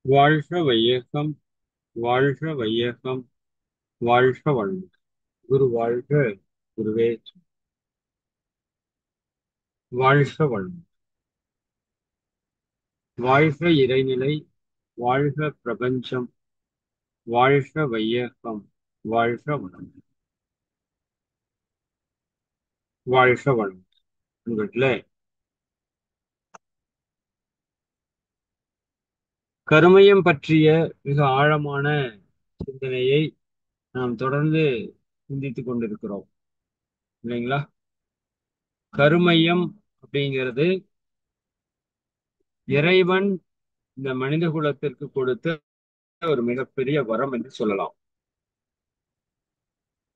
வாழ்க வையகம், வாழ்க வையகம், வாழ்க வளமுடன். குரு வாழ்க, குருவே துணை. வாழ்க வளமுடன். வாழ்க இறைநிலை, வாழ்க பிரபஞ்சம், வாழ்க வையகம், வாழ்க வளமுடன். வாழ்க வளமுடன். உங்களிலே கருமையம் பற்றிய மிக ஆழமான சிந்தனையை நாம் தொடர்ந்து சிந்தித்துக் கொண்டிருக்கிறோம் இல்லைங்களா? கருமையம் அப்படிங்கிறது இறைவன் இந்த மனித குலத்திற்கு கொடுத்த ஒரு மிகப்பெரிய வரம் என்று சொல்லலாம்.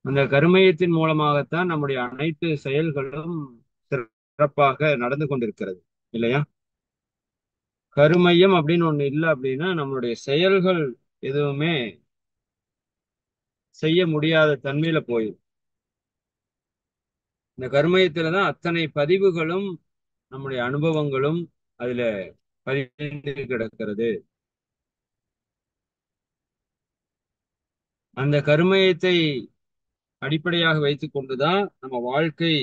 அந்த கருமையத்தின் மூலமாகத்தான் நம்முடைய அனைத்து செயல்களும் சிறப்பாக நடந்து கொண்டிருக்கிறது இல்லையா? கருமையம் அப்படின்னு ஒண்ணு இல்லை அப்படின்னா நம்மளுடைய செயல்கள் எதுவுமே செய்ய முடியாத தன்மையில போயிடும். இந்த கருமையத்துலதான் அத்தனை பதிவுகளும் நம்முடைய அனுபவங்களும் அதுல பதிந்து கிடக்கிறது. அந்த கருமையத்தை அடிப்படையாக வைத்துக் கொண்டுதான் நம்ம வாழ்க்கை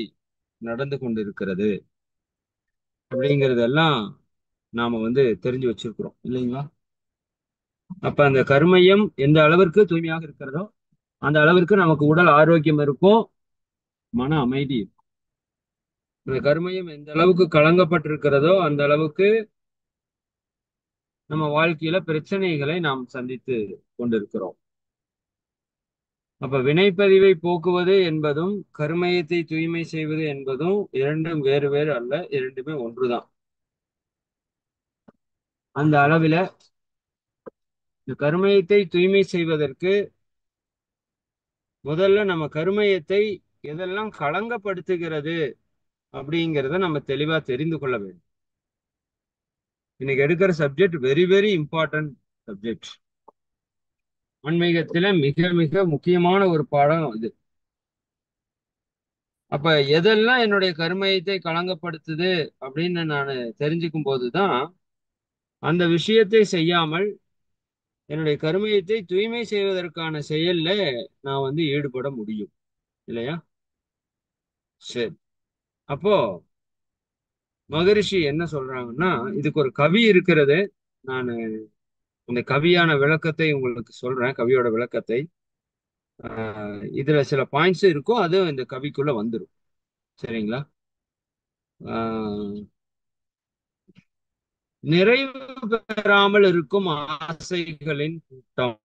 நடந்து கொண்டிருக்கிறது அப்படிங்கறதெல்லாம் நாம தெரிஞ்சு வச்சிருக்கிறோம் இல்லைங்களா? அப்ப அந்த கருமையம் எந்த அளவிற்கு தூய்மையாக இருக்கிறதோ அந்த அளவிற்கு நமக்கு உடல் ஆரோக்கியம் இருக்கும், மன அமைதி இருக்கும். இந்த கருமையம் எந்த அளவுக்கு கலங்கப்பட்டிருக்கிறதோ அந்த அளவுக்கு நம்ம வாழ்க்கையில பிரச்சனைகளை நாம் சந்தித்து கொண்டிருக்கிறோம். அப்ப வினைப்பதிவை போக்குவது என்பதும் கருமையத்தை தூய்மை செய்வது என்பதும் இரண்டும் வேறு வேறு அல்ல, இரண்டுமே ஒன்றுதான். அந்த அளவில இந்த கருமையத்தை தூய்மை செய்வதற்கு முதல்ல நம்ம கருமையத்தை எதெல்லாம் களங்கப்படுத்துகிறது அப்படிங்கிறத நம்ம தெளிவா தெரிந்து கொள்ள வேண்டும். இன்னைக்கு எடுக்கிற subject very very important subject. ஆன்மீகத்தில மிக மிக முக்கியமான ஒரு பாடம் இது. அப்ப எதெல்லாம் என்னுடைய கருமையத்தை களங்கப்படுத்துது அப்படின்னு நான் தெரிஞ்சுக்கும் போதுதான் அந்த விஷயத்தை செய்யாமல் என்னுடைய கருமையத்தை தூய்மை செய்வதற்கான செயல்ல நான் ஈடுபட முடியும் இல்லையா? சரி. அப்போ மகரிஷி என்ன சொல்றாங்கன்னா, இதுக்கு ஒரு கவி இருக்கிறது. நான் இந்த கவியான விளக்கத்தை உங்களுக்கு சொல்றேன், கவியோட விளக்கத்தை. இதுல சில பாயிண்ட்ஸ் இருக்கும், அது இந்த கவிக்குள்ள வந்துடும். சரிங்களா? ஆஹ் நிறைவு பெறாமல் இருக்கும் ஆசைகளின் கூட்டம்.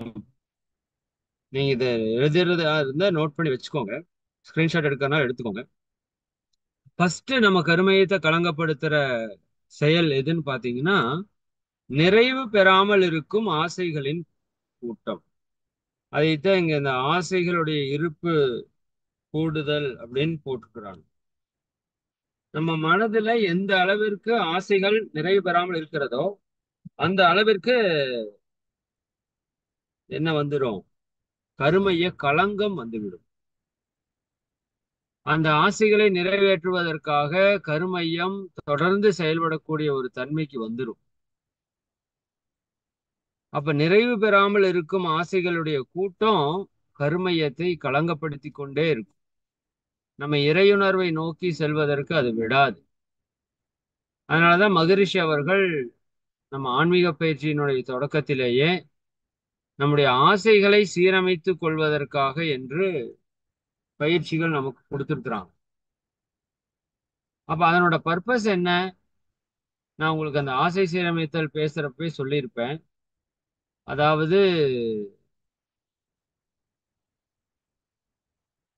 நீங்க இதை எழுதுறதா இருந்தா நோட் பண்ணி வச்சுக்கோங்க, ஸ்கிரீன்ஷாட் எடுக்கிறனால எடுத்துக்கோங்க. ஃபர்ஸ்ட் நம்ம கருமையத்தை களங்கப்படுத்துற செயல் எதுன்னு பாத்தீங்கன்னா, நிறைவு பெறாமல் இருக்கும் ஆசைகளின் கூட்டம். அதைத்தான் இங்க இந்த ஆசைகளுடைய இருப்பு கூடுதல் அப்படின்னு போட்டுக்கிறாங்க. நம்ம மனதுல எந்த அளவிற்கு ஆசைகள் நிறைவு பெறாமல் இருக்கிறதோ அந்த அளவிற்கு என்ன வந்துடும், கருமைய களங்கம் வந்துவிடும். அந்த ஆசைகளை நிறைவேற்றுவதற்காக கருமையம் தொடர்ந்து செயல்படக்கூடிய ஒரு தன்மைக்கு வந்துடும். அப்ப நிறைவு பெறாமல் இருக்கும் ஆசைகளுடைய கூட்டம் கருமையத்தை களங்கப்படுத்தி கொண்டே இருக்கும். நம்ம இறையுணர்வை நோக்கி செல்வதற்கு அது விடாது. அதனாலதான் மகரிஷி அவர்கள் நம்ம ஆன்மீக பயிற்சியினுடைய தொடக்கத்திலேயே நம்முடைய ஆசைகளை சீரமைத்துக் கொள்வதற்காக என்று பயிற்சிகள் நமக்கு கொடுத்துருக்குறாங்க. அப்ப அதனோட பர்பஸ் என்ன? நான் உங்களுக்கு அந்த ஆசை சீரமைத்தல் பேசுறப்பே சொல்லியிருப்பேன். அதாவது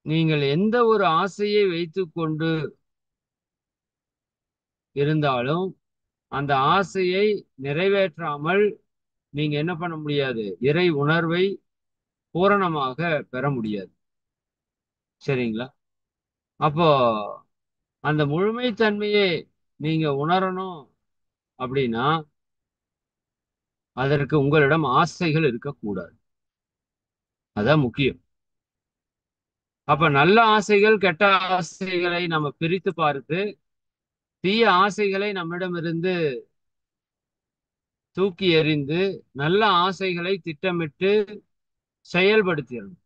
நீங்கள் எந்த ஒரு ஆசையை வைத்துக் கொண்டு இருந்தாலும் அந்த ஆசையை நிறைவேற்றாமல் நீங்க என்ன பண்ண முடியாது, இறை உணர்வை பூரணமாக பெற முடியாது. சரிங்களா? அப்போ அந்த முழுமைத்தன்மையை நீங்க உணரணும் அப்படின்னா அதற்கு உங்களிடம் ஆசைகள் இருக்கக்கூடாது. அதான் முக்கியம். அப்ப நல்ல ஆசைகள் கெட்ட ஆசைகளை நம்ம பிரித்து பார்த்து தீய ஆசைகளை நம்மிடமிருந்து தூக்கி எறிந்து நல்ல ஆசைகளை திட்டமிட்டு செயல்படுத்திடணும்.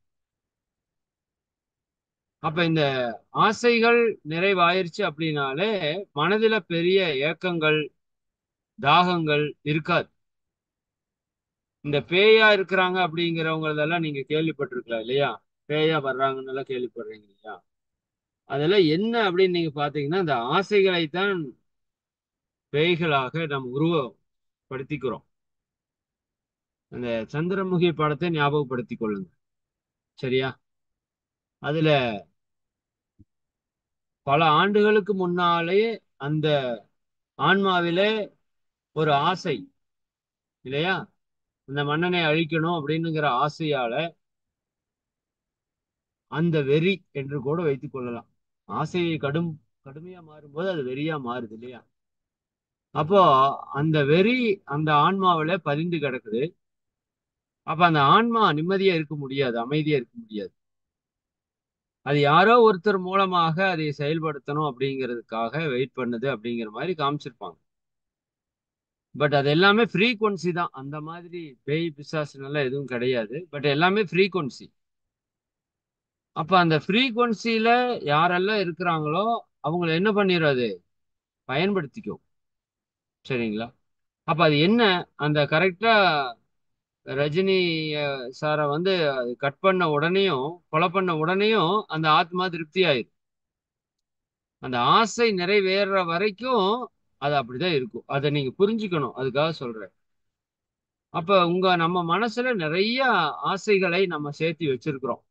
அப்ப இந்த ஆசைகள் நிறைவாயிருச்சு அப்படின்னாலே மனதில பெரிய ஏக்கங்கள் தாகங்கள் இருக்காது. இந்த பேயா இருக்கிறாங்க அப்படிங்கிறவங்களதெல்லாம் நீங்க கேள்விப்பட்டிருக்கலாம் இல்லையா? பேயா வர்றாங்கன்னு எல்லாம் கேள்விப்படுறீங்க இல்லையா? அதெல்லாம் என்ன அப்படின்னு நீங்க பாத்தீங்கன்னா இந்த ஆசைகளைத்தான் பேய்களாக நாம் உருவப்படுத்திக்கிறோம். அந்த சந்திரமுகி படத்தை ஞாபகப்படுத்திக் கொள்ளுங்க. சரியா? அதுல பல ஆண்டுகளுக்கு முன்னாலே அந்த ஆன்மாவிலே ஒரு ஆசை இல்லையா? இந்த மன்னனை அழிக்கணும் அப்படின்னுங்கிற ஆசையால அந்த வெறி என்று கூட வைத்துக் கொள்ளலாம். ஆசையை கடுமையா மாறும்போது அது வெறியா மாறுது இல்லையா? அப்போ அந்த வெறி அந்த ஆன்மாவில பதிந்து கிடக்குது. அப்ப அந்த ஆன்மா நிம்மதியா இருக்க முடியாது, அமைதியா இருக்க முடியாது. அது யாரோ ஒருத்தர் மூலமாக அதை செயல்படுத்தணும் அப்படிங்கிறதுக்காக வெயிட் பண்ணுது அப்படிங்கிற மாதிரி காமிச்சிருப்பாங்க. பட் அது எல்லாமே ஃப்ரீக்வன்சி தான். அந்த மாதிரி பேய் பிசாசுனெல்லாம் எதுவும் கிடையாது. பட் எல்லாமே ஃப்ரீக்வன்சி. அப்ப அந்த ஃப்ரீக்வன்சில யாரெல்லாம் இருக்கிறாங்களோ அவங்கள என்ன பண்ணிடாது பயன்படுத்திக்கும். சரிங்களா? அப்ப அது என்ன அந்த கரெக்டா ரஜினி சாரை வந்து கட் பண்ண உடனேயும் கொலை பண்ண உடனேயும் அந்த ஆத்மா திருப்தி ஆயிரும். அந்த ஆசை நிறைவேற வரைக்கும் அது அப்படிதான் இருக்கும். அதை நீங்க புரிஞ்சுக்கணும். அதுக்காக சொல்றேன். அப்ப நம்ம மனசுல நிறைய ஆசைகளை நம்ம சேர்த்து வச்சிருக்கிறோம்.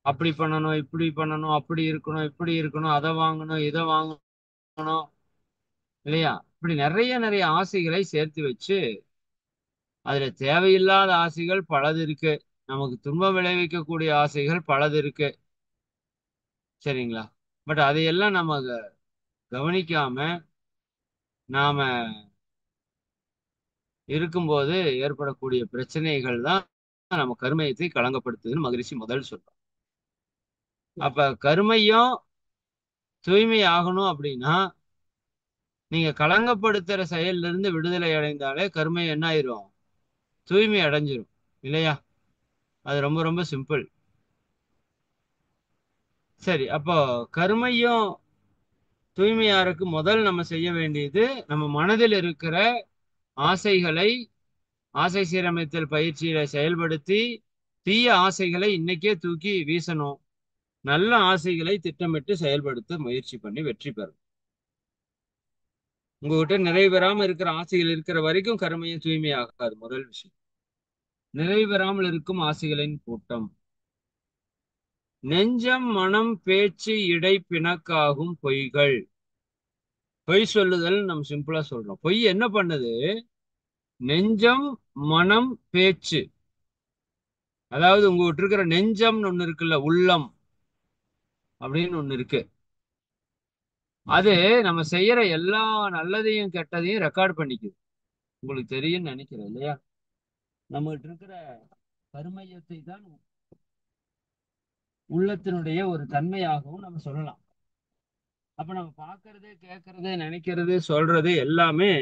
அப்படி பண்ணணும், இப்படி பண்ணணும், அப்படி இருக்கணும், இப்படி இருக்கணும், அதை வாங்கணும், இதை வாங்கணும் இல்லையா? இப்படி நிறைய நிறைய ஆசைகளை சேர்த்து வச்சு அதுல தேவையில்லாத ஆசைகள் பலது இருக்கு. நமக்கு துன்பம் விளைவிக்கக்கூடிய ஆசைகள் பலது இருக்கு. சரிங்களா? பட் அதையெல்லாம் நம்ம கவனிக்காம நாம இருக்கும்போது ஏற்படக்கூடிய பிரச்சனைகள் தான் நம்ம கருமையத்தை களங்கப்படுத்துதுன்னு மகிழ்ச்சி முதல் சொல்றோம். அப்ப கருமையும் தூய்மை ஆகணும் அப்படின்னா நீங்க களங்கப்படுத்துற செயல்ல இருந்து விடுதலை அடைந்தாலே கருமை என்ன ஆயிரும்? தூய்மை அடைஞ்சிரும் இல்லையா? அது ரொம்ப ரொம்ப சிம்பிள். சரி, அப்போ கருமையும் தூய்மையாருக்கு முதல் நம்ம செய்ய வேண்டியது நம்ம மனதில் இருக்கிற ஆசைகளை ஆசை சீரமைத்தல் பயிற்சியில செயல்படுத்தி தீய ஆசைகளை இன்னைக்கே தூக்கி வீசணும். நல்ல ஆசைகளை திட்டமிட்டு செயல்படுத்த முயற்சி பண்ணி வெற்றி பெறும். உங்ககிட்ட நிறைவேறாம இருக்கிற ஆசைகள் இருக்கிற வரைக்கும் கருமையும் தூய்மையாகாது. முதல் விஷயம். நிறைவேறாமல் இருக்கும் ஆசைகளின் கூட்டம். நெஞ்சம் மனம் பேச்சு இடை பிணக்காகும் பொய்கள். பொய் சொல்லுதல் நம்ம சிம்பிளா சொல்றோம். பொய் என்ன பண்ணுது? நெஞ்சம் மனம் பேச்சு. அதாவது உங்ககிட்ட இருக்கிற நெஞ்சம்னு ஒண்ணு இருக்குல்ல, உள்ளம் அப்படின்னு ஒண்ணு இருக்கு. அது நம்ம செய்யற எல்லா நல்லதையும் கெட்டதையும் ரெக்கார்ட் பண்ணிக்குது. உங்களுக்கு தெரியும்னு நினைக்கிறேன் இல்லையா? நம்மகிட்ட இருக்கிற கருமையத்தை தான் உள்ளத்தினுடைய ஒரு தன்மையாகவும் நம்ம சொல்லலாம். அப்ப நம்ம பார்க்கறது கேட்கறது நினைக்கிறது சொல்றது எல்லாமே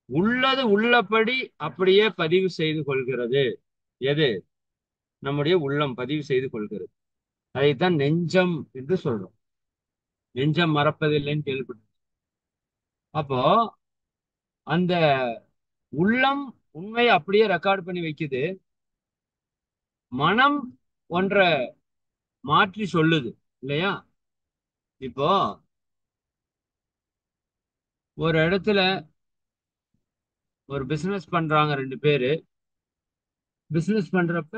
உள்ளது உள்ளபடி அப்படியே பதிவு செய்து கொள்கிறது. எது? நம்முடைய உள்ளம் பதிவு செய்து கொள்கிறது. அதைத்தான் நெஞ்சம் என்று சொல்றோம். நெஞ்சம் மறப்பதில்லைன்னு கேள்விப்பட்டோம். அப்போ அந்த உள்ளம் உண்மையை அப்படியே ரெக்கார்ட் பண்ணி வைக்குது. மனம் ஒன்ற மாற்றி சொல்லுது இல்லையா? இப்போ ஒரு இடத்துல ஒரு பிசினஸ் பண்றாங்க ரெண்டு பேரு. பிசினஸ் பண்றப்ப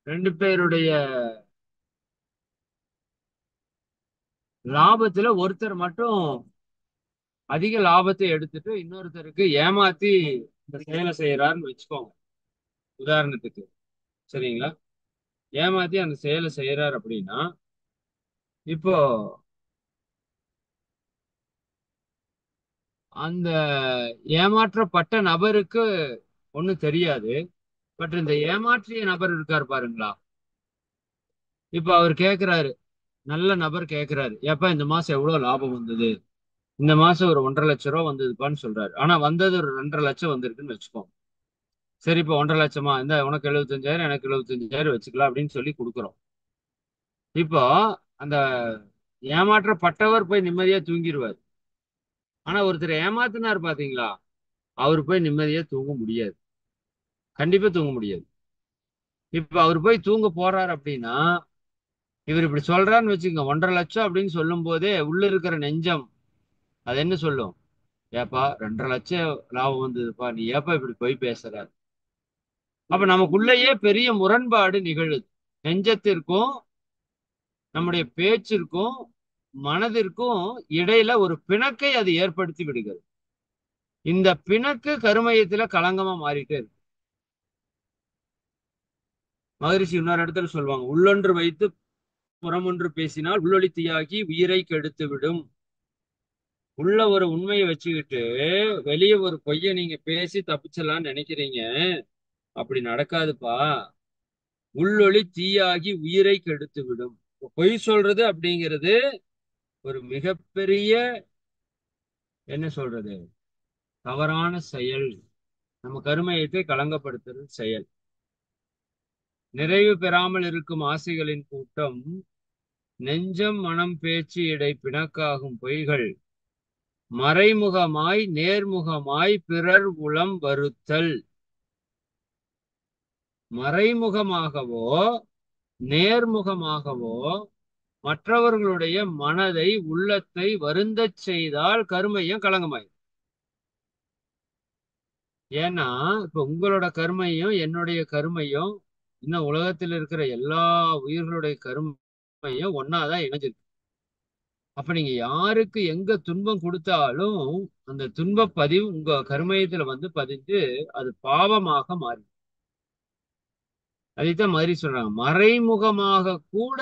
ரெண்டு பேருடைய லாபத்துல ஒருத்தர் மட்டும் அதிக லாபத்தை எடுத்துட்டு இன்னொருத்தருக்கு ஏமாத்தி இந்த செயலை செய்யறாருன்னு வச்சுக்கோங்க, உதாரணத்துக்கு. சரிங்களா? ஏமாத்தி அந்த செயலை செய்யறாரு அப்படின்னா, இப்போ அந்த ஏமாற்றப்பட்ட நபருக்கு ஒண்ணும் தெரியாது. பட் இந்த ஏமாற்றிய நபர் இருக்கார் பாருங்களா, இப்ப அவர் கேக்குறாரு, நல்ல நபர் கேக்குறாரு, ஏப்பா இந்த மாசம் எவ்வளவு லாபம் வந்தது, இந்த மாசம் ஒரு 1,50,000 ரூபாய் வந்ததுப்பான்னு சொல்றாரு. ஆனா வந்தது ஒரு 2,50,000 வந்திருக்குன்னு வச்சுக்கோங்க. சரி, இப்ப 1,50,000 இந்த உனக்கு 75,000 எனக்கு 75,000 வச்சுக்கலாம் அப்படின்னு சொல்லி கொடுக்குறோம். இப்போ அந்த ஏமாற்றப்பட்டவர் போய் நிம்மதியா தூங்கிடுவார். ஆனா ஒருத்தர் ஏமாத்தினார் பாத்தீங்களா, அவர் போய் நிம்மதியா தூங்க முடியாது. கண்டிப்பா தூங்க முடியாது. இப்ப அவர் போய் தூங்க போறாரு அப்படின்னா, இவர் இப்படி சொல்றான்னு வச்சுக்கோங்க, 1,50,000 அப்படின்னு சொல்லும் போதே உள்ள இருக்கிற நெஞ்சம் அது என்ன சொல்லும், ஏப்பா 2,50,000 லாபம் வந்ததுப்பா, நீ ஏப்பா இப்படி போய் பேசுற. அப்ப நமக்குள்ளேயே பெரிய முரண்பாடு நிகழுது. நெஞ்சத்திற்கும் நம்முடைய பேச்சிற்கும் மனதிற்கும் இடையில ஒரு பிணக்கை அது ஏற்படுத்தி விடுகிறது. இந்த பிணக்கு கருமையத்துல களங்கமா மாறிட்டே இருக்கு. மகரிஷி இன்னொரு இடத்துல சொல்லுவாங்க, உள்ளொன்று வைத்து புறமொன்று பேசினால் உள்ளொளி தீயாகி உயிரை கெடுத்து விடும். உள்ள ஒரு உண்மையை வச்சுக்கிட்டு வெளியே ஒரு பொய்யை நீங்க பேசி தப்பிச்சிடலாம்னு நினைக்கிறீங்க, அப்படி நடக்காதுப்பா. உள்ளொளி தீயாகி உயிரை கெடுத்து விடும். பொய் சொல்றது அப்படிங்கிறது ஒரு மிகப்பெரிய, என்ன சொல்றது, தவறான செயல். நம்ம கருமையத்தை களங்கப்படுத்துறது செயல். நிறைவு பெறாமல் இருக்கும் ஆசைகளின் கூட்டம், நெஞ்சம் மனம் பேச்சு இடை பிணக்காகும் பொய்கள், மறைமுகமாய் நேர்முகமாய் பிறர் உளம் வருத்தல். மறைமுகமாகவோ நேர்முகமாகவோ மற்றவர்களுடைய மனதை உள்ளத்தை வருந்தச் செய்தால் கருமையம் களங்கமாய். ஏன்னா இப்ப உங்களோட கருமையும் என்னுடைய கருமையும் இன்னும் உலகத்தில் இருக்கிற எல்லா உயிர்களுடைய கருமையும் ஒன்னாதான் இணைஞ்சிருக்கு. அப்ப நீங்க யாருக்கு எங்க துன்பம் கொடுத்தாலும் அந்த துன்ப பதிவு உங்க கருமையத்துல வந்து பதிஞ்சு அது பாவமாக மாறி. அதைத்தான் மாதிரி சொல்றாங்க, மறைமுகமாக கூட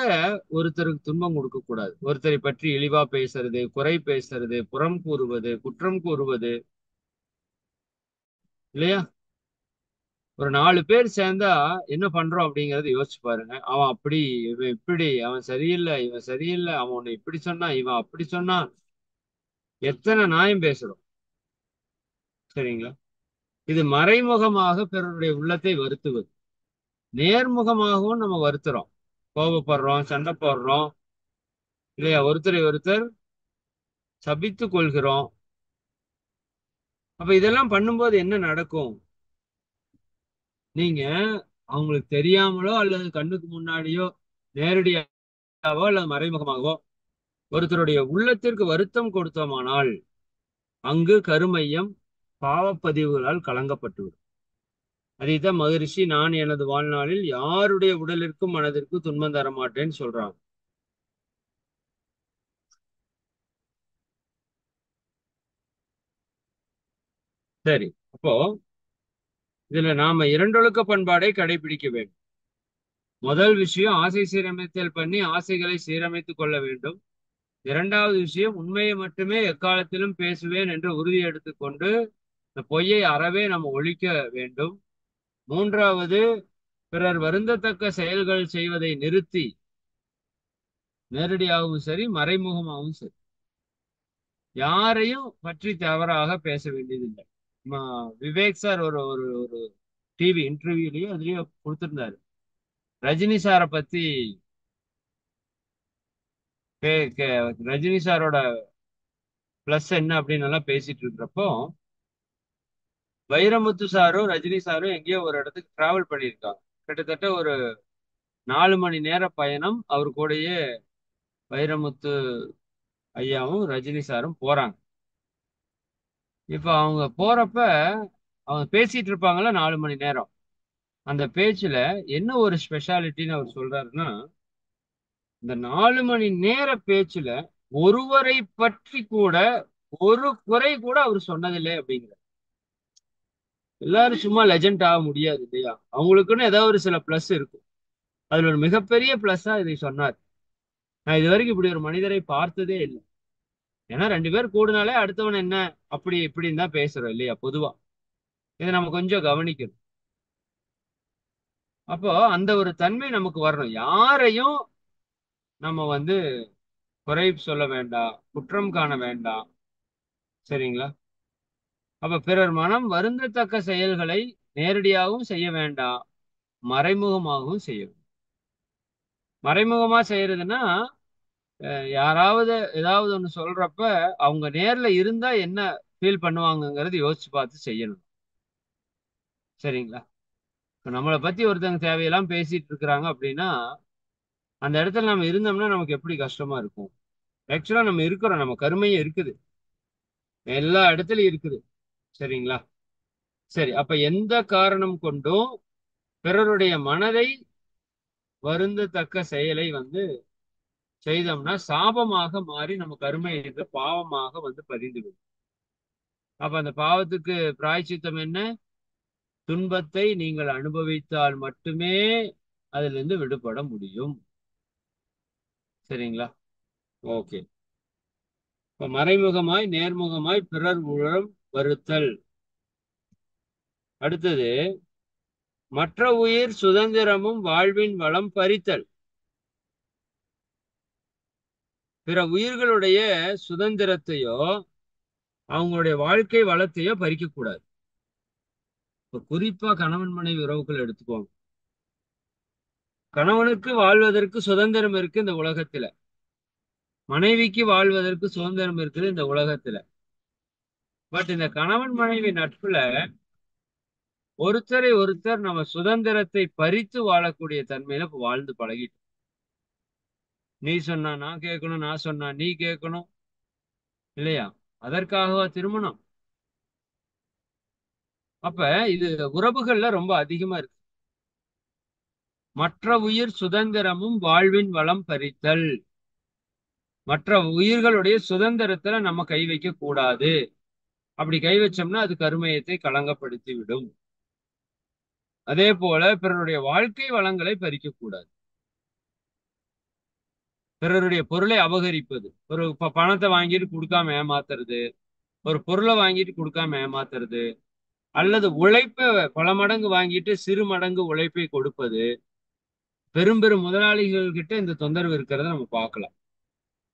ஒருத்தருக்கு துன்பம் கொடுக்க கூடாது. ஒருத்தரை பற்றி இழிவா பேசுறது, குறை பேசுறது, புறம் கூறுவது, குற்றம் கூறுவது, இல்லையா? ஒரு 4 பேர் சேர்ந்தா என்ன பண்றோம் அப்படிங்கறத யோசிச்சு பாருங்க. அவன் அப்படி, இவன் இப்படி, அவன் சரியில்லை, இவன் சரியில்லை, அவன் உன்னை இப்படி சொன்னான், இவன் அப்படி சொன்னான், எத்தனை நியாயம் பேசுறோம். சரிங்களா? இது மறைமுகமாக பிறருடைய உள்ளத்தை வருத்துவது. நேர்முகமாகவும் நம்ம வருத்துறோம், கோபப்படுறோம், சண்டை போடுறோம், இல்லையா? ஒருத்தரை ஒருத்தர் சபித்துக் கொள்கிறோம். அப்ப இதெல்லாம் பண்ணும்போது என்ன நடக்கும்? நீங்க அவங்களுக்கு தெரியாமலோ அல்லது கண்ணுக்கு முன்னாடியோ நேரடியாவோ அல்லது மறைமுகமாகவோ ஒருத்தருடைய உள்ளத்திற்கு வருத்தம் கொடுத்தோமானால் அங்கு கருமையம் பாவப்பதிவுகளால் கலங்கப்பட்டுவிடும். அதைத்தான் மகரிஷி நான் எனது வாழ்நாளில் யாருடைய உடலிற்கும் மனதிற்கும் துன்பம் தர மாட்டேன்னு சொல்றாங்க. சரி, அப்போ இதுல நாம இரண்டொழுக்க பண்பாடை கடைபிடிக்க வேண்டும். முதல் விஷயம், ஆசை சீரமைத்தல் பண்ணி ஆசைகளை சீரமைத்துக் கொள்ள வேண்டும். இரண்டாவது விஷயம், உண்மையை மட்டுமே எக்காலத்திலும் பேசுவேன் என்று உறுதி எடுத்துக்கொண்டு இந்த பொய்யை அறவே நம்ம ஒழிக்க வேண்டும். மூன்றாவது, பிறர் வருந்தத்தக்க செயல்கள் செய்வதை நிறுத்தி, நேரடியாகவும் சரி மறைமுகமாகவும் சரி, யாரையும் பற்றி தவறாக பேச வேண்டியதில்லை. விவேக் சார் ஒரு ஒரு ஒரு டிவி இன்டர்வியூலயோ அதுலயோ கொடுத்திருந்தாரு, ரஜினி சாரை பத்தி ரஜினி சாரோட பிளஸ் என்ன அப்படின்னு எல்லாம் பேசிட்டு இருக்கிறப்போ, வைரமுத்து சாரும் ரஜினி சாரும் எங்கேயோ ஒரு இடத்துக்கு டிராவல் பண்ணியிருக்காங்க. கிட்டத்தட்ட ஒரு 4 மணி நேர பயணம் அவர் கூடயே வைரமுத்து ஐயாவும் ரஜினி சாரும் போறாங்க. இப்ப அவங்க போறப்ப அவங்க பேசிட்டு இருப்பாங்கல்ல 4 மணி நேரம். அந்த பேச்சுல என்ன ஒரு ஸ்பெஷாலிட்டின்னு அவர் சொல்றாருன்னா, இந்த 4 மணி நேர பேச்சுல ஒருவரை பற்றி கூட ஒரு குறை கூட அவர் சொன்னதில்லை அப்படிங்கிற. எல்லாரும் சும்மா லெஜண்ட் ஆக முடியாது இல்லையா? அவங்களுக்குன்னு ஏதாவது ஒரு சில பிளஸ் இருக்கும். அதுல ஒரு மிகப்பெரிய பிளஸ்ஸா இதை சொன்னார். நான் இது வரைக்கும் இப்படி ஒரு மனிதரை பார்த்ததே இல்லை. ஏன்னா 2 பேர் கூடுனாலே அடுத்தவன் என்ன அப்படி இப்படின்னு தான் பேசுறோம் இல்லையா பொதுவா. இதை நம்ம கொஞ்சம் கவனிக்கணும். அப்போ அந்த ஒரு தன்மை நமக்கு வரணும். யாரையும் நம்ம வந்து குறை சொல்ல வேண்டாம், குற்றம் காண வேண்டாம். சரிங்களா? அப்ப பிறர் மனம் வருந்தத்தக்க செயல்களை நேரடியாகவும் செய்ய வேண்டாம், மறைமுகமாகவும் செய்ய வேண்டும். மறைமுகமா செய்யறதுன்னா யாராவது ஏதாவது ஒண்ணு சொல்றப்ப அவங்க நேர்ல இருந்தா என்ன ஃபீல் பண்ணுவாங்கங்கிறது யோசிச்சு பார்த்து செய்யணும். சரிங்களா? இப்ப நம்மளை பத்தி ஒருத்தங்க தேவையெல்லாம் பேசிட்டு இருக்கிறாங்க அப்படின்னா அந்த இடத்துல நம்ம இருந்தோம்னா நமக்கு எப்படி கஷ்டமா இருக்கும். ஆக்சுவலா நம்ம இருக்கிறோம், நம்ம கருமையும் இருக்குது, எல்லா இடத்துலயும் இருக்குது. சரிங்களா? சரி, அப்ப எந்த காரணம் கொண்டும் பிறருடைய மனதை வருந்தத்தக்க செயலை செய்தோம்னா சாபமாக மாறி நம்ம கருமை பாவமாக பதிந்துவிடும். அப்ப அந்த பாவத்துக்கு பிராயச்சித்தம் என்ன? துன்பத்தை நீங்கள் அனுபவித்தால் மட்டுமே அதிலிருந்து விடுபட முடியும். சரிங்களா? ஓகே. இப்ப மறைமுகமாய் நேர்முகமாய் பிறர் உழம் வருத்தல். அடுத்தது, மற்ற உயிர் சுதந்திரமும் வாழ்வின் வளம் பறித்தல். பிற உயிர்களுடைய சுதந்திரத்தையோ அவங்களுடைய வாழ்க்கை வளத்தையோ பறிக்க கூடாது. இப்ப குறிப்பா கணவன் மனைவி உறவுகள் எடுத்துக்கோங்க. கணவனுக்கு வாழ்வதற்கு சுதந்திரம் இருக்கு இந்த உலகத்துல, மனைவிக்கு வாழ்வதற்கு சுதந்திரம் இருக்குது இந்த உலகத்துல. பட் இந்த கணவன் மனைவி நட்புல ஒருத்தரை ஒருத்தர் நம்ம சுதந்திரத்தை பறித்து வாழக்கூடிய தன்மையில இப்ப வாழ்ந்து பழகிட்டோம். நீ சொன்னா நான் கேட்கணும், நான் சொன்னா நீ கேட்கணும், இல்லையா? அதற்காகவா திருமணம்? அப்ப இது உறவுகள்ல ரொம்ப அதிகமா இருக்கு. மற்ற உயிர் சுதந்திரமும் வாழ்வின் வளம் பறித்தல். மற்ற உயிர்களுடைய சுதந்திரத்துல நம்ம கை வைக்க கூடாது. அப்படி கை வச்சோம்னா அது கருமையத்தை களங்கப்படுத்தி விடும். அதே போல பிறருடைய வாழ்க்கை வளங்களை பறிக்க கூடாது. பிறருடைய பொருளை அபகரிப்பது, ஒரு பணத்தை வாங்கிட்டு கொடுக்காம ஏமாத்துறது, ஒரு பொருளை வாங்கிட்டு கொடுக்காம ஏமாத்துறது, அல்லது உழைப்பை பல மடங்கு வாங்கிட்டு சிறு மடங்கு உழைப்பை கொடுப்பது, பெரும் பெரும் முதலாளிகள் கிட்ட இந்த தொந்தரவு இருக்கிறத நம்ம பார்க்கலாம்.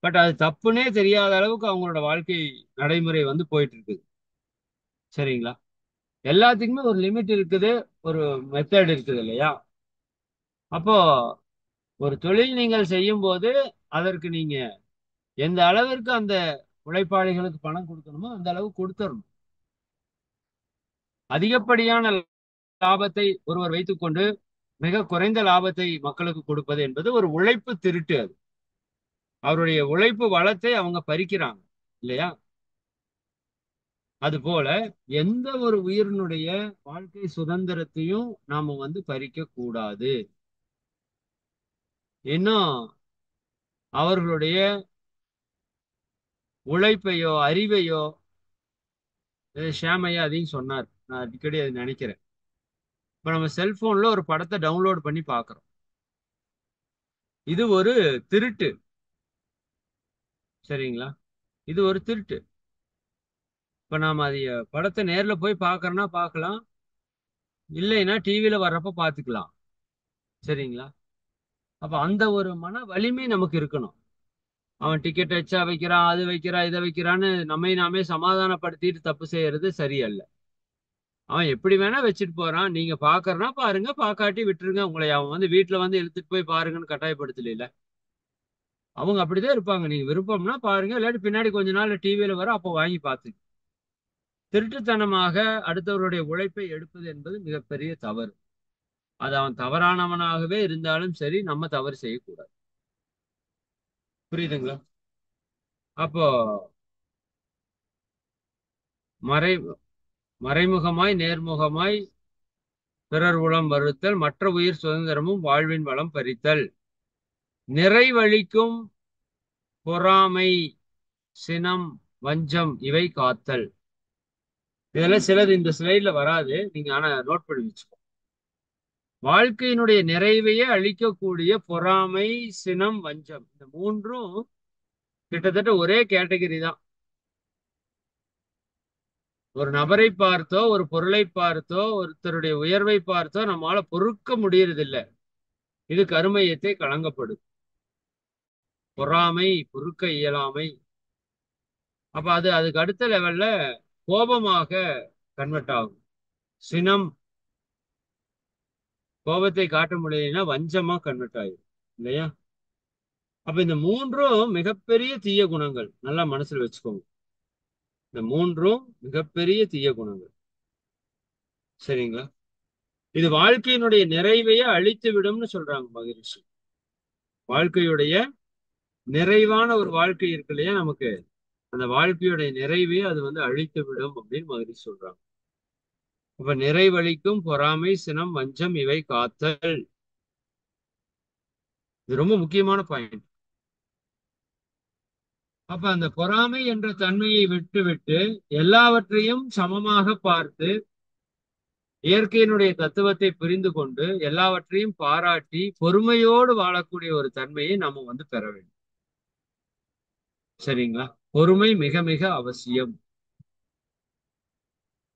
பட் அது தப்புன்னே தெரியாத அளவுக்கு அவங்களோட வாழ்க்கை நடைமுறை போயிட்டு இருக்குது. சரிங்களா? எல்லாத்துக்குமே ஒரு லிமிட் இருக்குது, ஒரு மெத்தட் இருக்குது இல்லையா? அப்போ ஒரு தொழில் நீங்கள் செய்யும் போது அதற்கு நீங்க எந்த அளவிற்கு அந்த உழைப்பாளிகளுக்கு பணம் கொடுக்கணுமோ அந்த அளவு கொடுத்துடணும். அதிகப்படியான லாபத்தை ஒருவர் வைத்துக்கொண்டு மிக குறைந்த லாபத்தை மக்களுக்கு கொடுப்பது என்பது ஒரு உழைப்பு திருட்டு. அது அவருடைய உழைப்பு வளத்தை அவங்க பறிக்கிறாங்க இல்லையா? அது போல எந்த ஒரு உயிரினுடைய வாழ்க்கை சுதந்திரத்தையும் நாம பறிக்க கூடாது. இன்னும் அவர்களுடைய உழைப்பையோ அறிவையோ, ஷாமையா அதையும் சொன்னார், நான் அடிக்கடி அதை நினைக்கிறேன். இப்ப நம்ம செல்போன்ல ஒரு படத்தை டவுன்லோட் பண்ணி பார்க்கிறோம். இது ஒரு திருட்டு. சரிங்களா? இது ஒரு திருட்டு. இப்ப நாம அதைய படத்தை நேர்ல போய் பார்க்கறோம்னா பார்க்கலாம், இல்லைன்னா டிவியில வர்றப்ப பார்த்துக்கலாம். சரிங்களா? அப்ப அந்த ஒரு மன வலிமை நமக்கு இருக்கணும். அவன் டிக்கெட் எச்சா வைக்கிறான், அது வைக்கிறான், இதை வைக்கிறான்னு நம்மை நாமே சமாதானப்படுத்திட்டு தப்பு செய்யறது சரியல்ல. அவன் எப்படி வேணா வச்சுட்டு போறான், நீங்க பாக்குறனா பாருங்க, பாக்காட்டி விட்டுருங்க. உங்களை அவன் வீட்டுல இழுத்துட்டு போய் பாருங்கன்னு கட்டாயப்படுத்தல. அவங்க அப்படிதான் இருப்பாங்க. நீங்க விருப்பம்னா பாருங்க, இல்லாட்டி பின்னாடி கொஞ்ச நாள் டிவியில வர அப்ப வாங்கி பார்த்து. திருட்டுத்தனமாக அடுத்தவருடைய உழைப்பை எடுப்பது என்பது மிகப்பெரிய தவறு. அது அவன் தவறானவனாகவே இருந்தாலும் சரி, நம்ம தவறு செய்யக்கூடாது. புரியுதுங்களா? அப்போ மறை மறைமுகமாய் நேர்முகமாய் பிறர் உளம் வருத்தல், மற்ற உயிர் சுதந்திரமும் வாழ்வின் வளம் பறித்தல், நிறைவழிக்கும் பொறாமை, சினம், வஞ்சம் இவை காத்தல். இதெல்லாம் சிலது இந்த ஸ்லைட்ல வராது, நீங்க ஆனா நோட் பண்ணி வச்சுக்கோ. வாழ்க்கையினுடைய நிறைவையே அழிக்கக்கூடிய பொறாமை, சினம், வஞ்சம், இந்த மூன்றும் கிட்டத்தட்ட ஒரே கேட்டகரி தான். ஒரு நபரை பார்த்தோ, ஒரு பொருளை பார்த்தோ, ஒருத்தருடைய உயர்வை பார்த்தோ நம்மால பொறுக்க முடியறதில்லை. இது கருமையத்தை களங்கப்படுது. பொறாமை, பொறுக்க இயலாமை. அப்ப அதுக்கு அடுத்த லெவல்ல கோபமாக கன்வெர்ட் ஆகும். சினம், கோபத்தை காட்ட முடியலைன்னா வஞ்சமா கன்வெர்ட் ஆயிடும் இல்லையா? அப்ப இந்த மூன்றும் மிகப்பெரிய தீய குணங்கள், நல்லா மனசுல வச்சுக்கோங்க. இந்த மூன்றும் மிகப்பெரிய தீய குணங்கள். சரிங்களா? இது வாழ்க்கையினுடைய நிறைவையே அழித்து விடும்னு சொல்றாங்க மகரிஷி. வாழ்க்கையுடைய நிறைவான ஒரு வாழ்க்கை இருக்கு இல்லையா நமக்கு, அந்த வாழ்க்கையுடைய நிறைவே அது அழித்து விடும் அப்படின்னு மகரிஷி சொல்றாங்க. அப்ப நிறைவழிக்கும் பொறாமை, சினம், வஞ்சம் இவை காத்தல். இது ரொம்ப முக்கியமான பாயிண்ட். அப்ப அந்த பொறாமை என்ற தன்மையை விட்டு விட்டு எல்லாவற்றையும் சமமாக பார்த்து இயற்கையினுடைய தத்துவத்தை புரிந்து கொண்டு எல்லாவற்றையும் பாராட்டி பொறுமையோடு வாழக்கூடிய ஒரு தன்மையை நம்ம பெற வேண்டும். சரிங்களா? பொறுமை மிக மிக அவசியம்.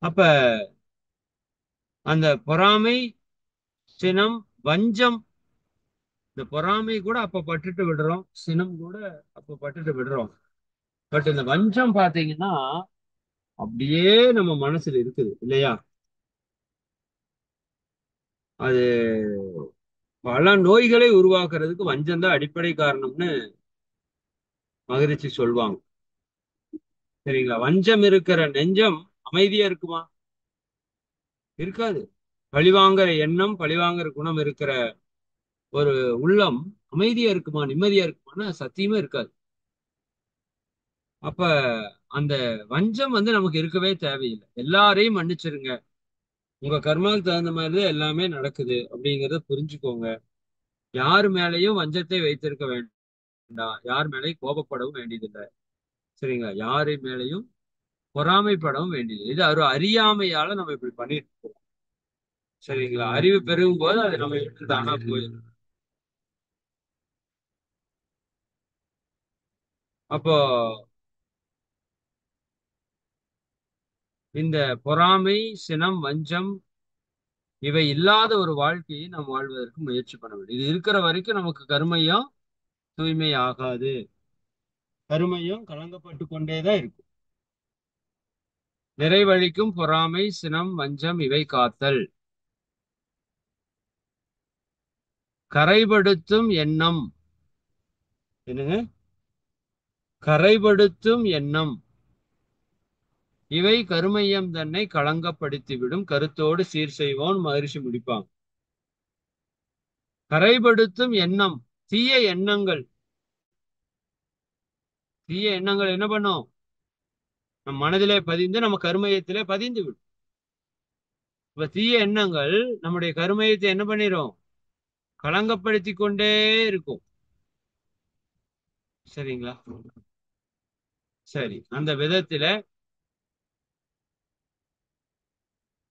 அப்ப அந்த பொறாமை, சினம், வஞ்சம், இந்த பொறாமை கூட அப்ப பட்டுட்டு விடுறோம், சினம் கூட அப்ப பட்டுட்டு விடுறோம். பட் இந்த வஞ்சம் பாத்தீங்கன்னா அப்படியே நம்ம மனசுல இருக்குது இல்லையா? அது பல நோய்களை உருவாக்குறதுக்கு வஞ்சம் தான் அடிப்படை காரணம்னு மகிழ்ச்சி சொல்லுவாங்க. சரிங்களா? வஞ்சம் இருக்கிற நெஞ்சம் அமைதியா இருக்குமா? இருக்காது. பழிவாங்கிற எண்ணம், பழிவாங்கிற குணம் இருக்கிற ஒரு உள்ளம் அமைதியா இருக்குமா, நிம்மதியா இருக்குமான்னா சத்தியமே இருக்காது. அப்ப அந்த வஞ்சம் நமக்கு இருக்கவே தேவையில்லை. எல்லாரையும் மன்னிச்சிருங்க, உங்க கர்மாவுக்கு தகுந்த மாதிரிதான் எல்லாமே நடக்குது அப்படிங்கறத புரிஞ்சுக்கோங்க. யாரு மேலையும் வஞ்சத்தை வைத்திருக்க வேண்டாம், யார் மேலையும் கோபப்படவும் வேண்டியதில்லை. சரிங்களா? யாரு மேலையும் பொறாமைப்படவும் வேண்டியது. இது ஒரு அறியாமையால நம்ம இப்படி பண்ணிட்டு இருக்கோம். சரிங்களா? அறிவு பெருகும் போது அது நம்ம விட்டு தானா போயிடும். அப்போ இந்த பொறாமை, சினம், வஞ்சம் இவை இல்லாத ஒரு வாழ்க்கையை நாம் வாழ்வதற்கு முயற்சி பண்ண வேண்டும். இது இருக்கிற வரைக்கும் நமக்கு கருமையும் தூய்மை ஆகாது. கருமையும் கலங்கப்பட்டு கொண்டேதான் இருக்கும். நிறைவழிக்கும் பொறாமை, சினம், வஞ்சம் இவை காத்தல். கரைபடுத்தும் எண்ணம். என்னங்க? கரைபடுத்தும் எண்ணம் இவை கருமையம் தன்னை களங்கப்படுத்திவிடும், கருத்தோடு சீர் செய்வோன் மகரிஷி முடிப்பாங்க. கரைபடுத்தும் எண்ணம், தீய எண்ணங்கள். தீய எண்ணங்கள் என்ன பண்ணும்? நம் மனதிலே பதிந்து நம்ம கருமையத்திலே பதிந்து விடும். இப்ப தீய எண்ணங்கள் நம்முடைய கருமையத்தை என்ன பண்ணிரும்? களங்கப்படுத்தி கொண்டே இருக்கும். சரிங்களா? சரி, அந்த விதத்துல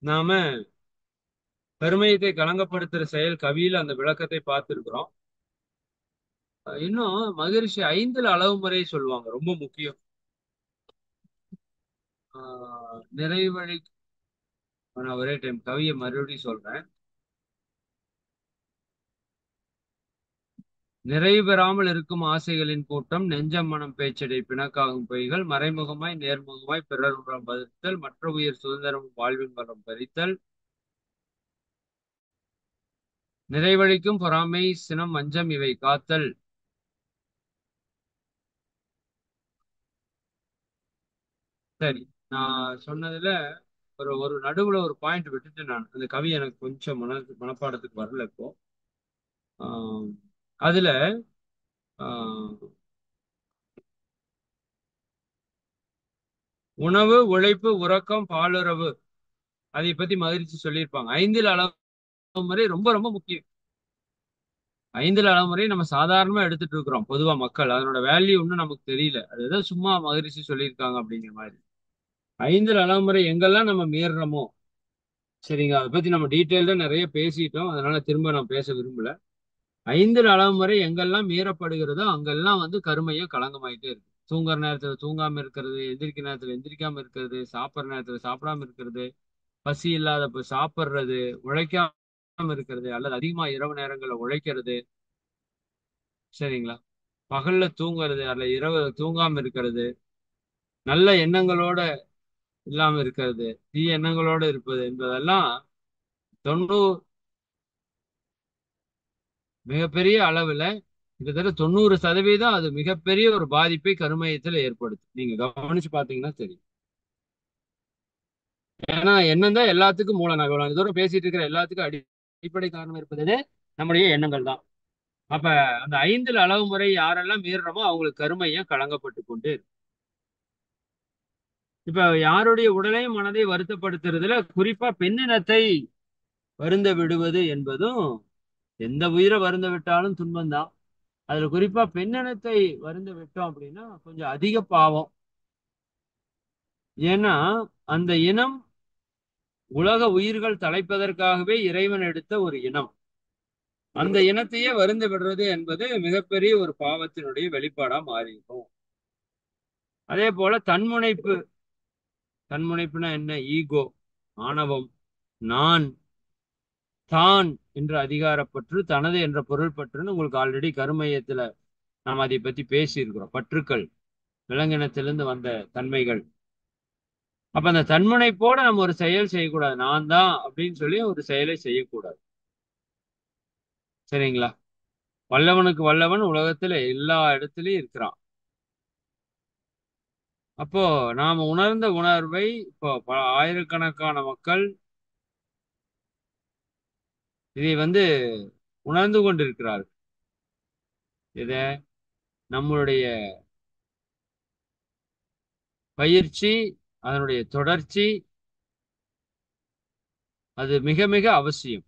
நாம கருமையத்தை களங்கப்படுத்துற செயல் கவியில அந்த விளக்கத்தை பார்த்திருக்கிறோம். இன்னும் மகரிஷி 5 அளவு முறை சொல்லுவாங்க, ரொம்ப முக்கியம். நிறைவழி, நான் ஒரே டைம் கவியை மறுபடியும் சொல்றேன். நிறைவு பெறாமல் இருக்கும் ஆசைகளின் கூட்டம், நெஞ்சம் மனம் பேச்சடை பிணக்காகும் பொய்கள், மறைமுகமாய் நேர்முகமாய் பிறருடன் பதித்தல், மற்ற உயிர் சுதந்திரம் வாழ்வின் வரம் பறித்தல், நிறைவழிக்கும் பொறாமை, சினம், வஞ்சம் இவை காத்தல். சரி, நான் சொன்னதுல ஒரு ஒரு நடுவுல ஒரு பாயிண்ட் விட்டுட்டு, நான் அந்த கவி எனக்கு கொஞ்சம் மனப்பாடத்துக்கு வரல இப்போ. ஆஹ் அதுல ஆஹ் உணவு, உழைப்பு, உறக்கம், பாலுறவு, அதை பத்தி மகிழ்ச்சி சொல்லியிருப்பாங்க. 5 அளவு முறை ரொம்ப ரொம்ப முக்கியம். 5 தலைமுறை நம்ம சாதாரணமா எடுத்துட்டு இருக்கிறோம் பொதுவா மக்கள். அதனோட வேல்யூ இன்னும் நமக்கு தெரியல. அது ஏதோ சும்மா மகரிஷி சொல்லியிருக்காங்க அப்படிங்கிற மாதிரி. 5 தலைமுறை எங்கெல்லாம் நம்ம மீறுறோமோ, சரிங்க, அதை பத்தி நம்ம டீட்டெயில்டா நிறைய பேசிட்டோம். அதனால திரும்ப நான் பேச விரும்பல. 5 தலைமுறை எங்கெல்லாம் மீறப்படுகிறதோ அங்கெல்லாம் வந்து கருமையும் களங்கமாயிட்டே இருக்கு. தூங்குற நேரத்துல தூங்காம இருக்கிறது, எந்திரிக்கிற நேரத்துல எந்திரிக்காம இருக்கிறது, சாப்பிடுற நேரத்துல சாப்பிடாம இருக்கிறது, பசி இல்லாதப்ப சாப்பிடுறது, உழைக்காம இருக்கிறது, அல்லது அதிகமா இரவு நேரங்கள்ல உழைக்கிறது, சரிங்களா, பகல்ல தூங்குறது அல்ல இரவு தூங்காம இருக்கிறது, நல்ல எண்ணங்களோட இல்லாம இருக்கிறது, தீய எண்ணங்களோட இருப்பது என்பதெல்லாம் 90 மிகப்பெரிய அளவுல கிட்டத்தட்ட 90% அது மிகப்பெரிய ஒரு பாதிப்பை கருமையத்துல ஏற்படுத்தும். நீங்க கவனிச்சு பாத்தீங்கன்னா தெரியும். ஏன்னா எண்ணம் தான் எல்லாத்துக்கும் மூல. நான் இவ்வளவு தூரம் பேசிட்டு இருக்கிற எல்லாத்துக்கும் அடிப்படை காரணம் இருப்பது நம்முடைய எண்ணங்கள் தான். அப்ப அந்த 5 அளவு முறை யாரெல்லாம் மீறுறோமோ அவங்களுக்கு கருமையம் களங்கப்பட்டு கொண்டு இருக்கு. இப்ப யாருடைய உடலையும் மனதை வருத்தப்படுத்துறதுல குறிப்பா பெண்ணினத்தை வருந்த விடுவது என்பதும், எந்த உயிரை வருந்த விட்டாலும் துன்பம்தான். அதுல குறிப்பா பெண்ணினத்தை வருந்த விட்டோம் அப்படின்னா கொஞ்சம் அதிக பாவம். ஏன்னா அந்த இனம் உலக உயிர்கள் தலைப்பதற்காகவே இறைவன் எடுத்த ஒரு இனம். அந்த இனத்தையே வருந்த விடுறது என்பது மிகப்பெரிய ஒரு பாவத்தினுடைய வெளிப்பாடா மாறிடும். அதே போல தன்முனைப்பு. தன்முனைப்புனா என்ன? ஈகோ, ஆணவம், நான், தான் என்ற அதிகாரப்பற்று, தனது என்ற பொருள் பற்றுன்னு உங்களுக்கு ஆல்ரெடி கருமையத்துல நாம் அதை பத்தி பேசியிருக்கிறோம். பற்றுக்கள், விலங்கினத்திலிருந்து வந்த தன்மைகள். அப்ப அந்த தன்முனைப்போட நம்ம ஒரு செயல் செய்யக்கூடாது. நான் தான் அப்படின்னு சொல்லி ஒரு செயலை செய்யக்கூடாது. சரிங்களா? வல்லவனுக்கு வல்லவன் உலகத்துல எல்லா இடத்துலயும் இருக்கிறான். அப்போ நாம உணர்ந்த உணர்வை இப்போ ஆயிரக்கணக்கான மக்கள் இதை வந்து உணர்ந்து கொண்டிருக்கிறார்கள். இத நம்மளுடைய பயிற்சி, அதனுடைய தொடர்ச்சி, அது மிக மிக அவசியம்.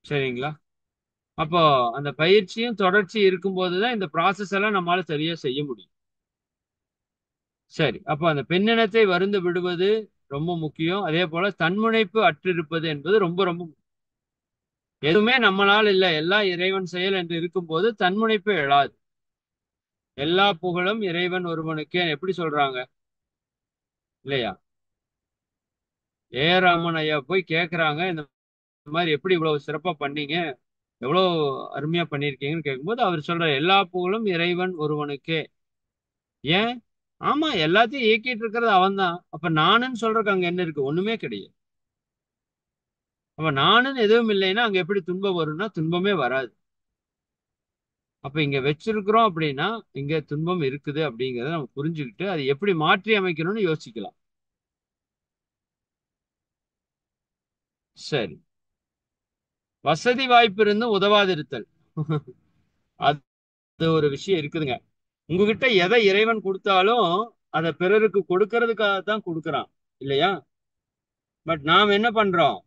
சரிங்களா? அப்போ அந்த பயிற்சியும் தொடர்ச்சி இருக்கும்போதுதான் இந்த ப்ராசஸ் எல்லாம் நம்மளால சரியா செய்ய முடியும். சரி, அப்போ அந்த பெண்ணினத்தை வருந்து விடுவது ரொம்ப முக்கியம். அதே போல தன்முனைப்பு அற்றிருப்பது என்பது ரொம்ப ரொம்ப முக்கியம். எதுவுமே நம்மளால் இல்லை, எல்லாம் இறைவன் செயல் என்று இருக்கும்போது தன்முனைப்பு எழாது. எல்லா புகழும் இறைவன் ஒருவனுக்கே எப்படி சொல்றாங்க இல்லையா? ராமன் ஐயா போய் கேக்குறாங்க, இந்த மாதிரி எப்படி இவ்வளவு சிறப்பா பண்ணீங்க, எவ்வளவு அருமையா பண்ணிருக்கீங்கன்னு கேட்கும்போது அவர் சொல்றாரு, எல்லா புகழும் இறைவன் ஒருவனுக்கே. ஏன்? ஆமா, எல்லாத்தையும் இயக்கிட்டு இருக்கிறது அவன் தான். அப்ப நானுன்னு சொல்றதுக்கு அங்க என்ன இருக்கு? ஒண்ணுமே கிடையாது. அப்ப நானுன்னு எதுவும் இல்லைன்னா அங்க எப்படி துன்பம் வரும்னா துன்பமே வராது. அப்ப இங்க வச்சிருக்கிறோம் அப்படின்னா இங்க துன்பம் இருக்குது அப்படிங்கறத நம்ம புரிஞ்சுக்கிட்டு அதை எப்படி மாற்றி அமைக்கணும்னு யோசிக்கலாம். சரி, வசதி வாய்ப்பு இருந்தும் உதவாதிருத்தல். அது ஒரு விஷயம் இருக்குதுங்க. உங்ககிட்ட எதை இறைவன் கொடுத்தாலும் அதை பிறருக்கு கொடுக்கறதுக்காக தான் கொடுக்கறான் இல்லையா? பட் நாம் என்ன பண்றோம்?